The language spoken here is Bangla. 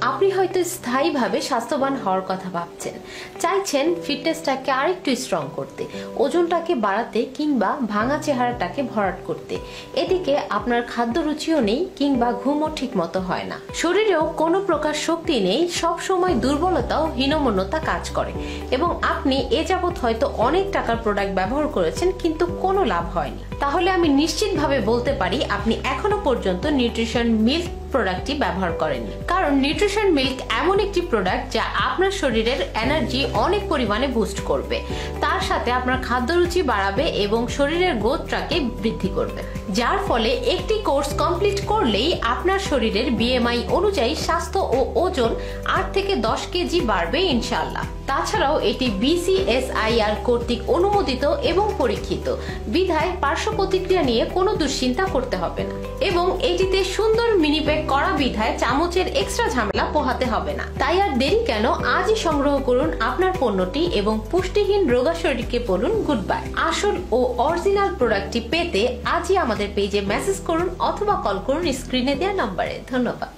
আপনি হয়তো স্থায়ীভাবে স্বাস্থ্যবান হওয়ার কথা ভাবছেন, চাইছেন ফিটনেসটাকে আরেকটু স্ট্রং করতে, ওজনটাকে বাড়াতে কিংবা ভাঙা চেহারাটাকে ভরাট করতে। এদিকে আপনার খাদ্য রুচিও নেই কিংবা ঘুমও ঠিক মতো হয় না, শরীরেও কোনো প্রকার শক্তি নেই, সব সময় দুর্বলতা ও হীনমন্যতা কাজ করে এবং আপনি এ যাবৎ হয়তো অনেক টাকার প্রোডাক্ট ব্যবহার করেছেন কিন্তু কোনো লাভ হয়নি। তাহলে আমি নিশ্চিতভাবে বলতে পারি আপনি এখনো পর্যন্ত নিউট্রিশন মিল্ক প্রোডাক্টটি ব্যবহার করেননি। কারণ নিউট্রিশন মিল্ক এমন একটি প্রোডাক্ট যা আপনার শরীরের এনার্জি অনেক পরিমাণে বুস্ট করবে, তার সাথে আপনার খাদ্য রুচি বাড়াবে এবং শরীরের গ্রোথটাকে বৃদ্ধি করবে, যার ফলে একটি কোর্স কমপ্লিট করলেই আপনার শরীরের বিএমআই অনুযায়ী স্বাস্থ্য ও ওজন 8 থেকে 10 কেজি বাড়বে ইনশাআল্লাহ। তাছাড়াও এটি BCSIR কর্তৃক অনুমোদিত এবং পরীক্ষিত, বিধায় পার্শ্ব প্রতিক্রিয়া নিয়ে কোনো দুশ্চিন্তা করতে হবে না এবং এটিতে সুন্দর মিনি প্যাক করা বিধায় চামচের এক্সট্রা ঝামেলা পোহাতে হবে না। তাই আর দেরি কেন, আজই সংগ্রহ করুন আপনার পণ্যটি এবং পুষ্টিহীন রোগা শরীরকে বলুন গুড বাই। আসল ও অরিজিনাল প্রোডাক্টটি পেতে আজই আমাদের পেজে মেসেজ করুন অথবা কল করুন স্ক্রিনে দেওয়া নম্বরে। ধন্যবাদ।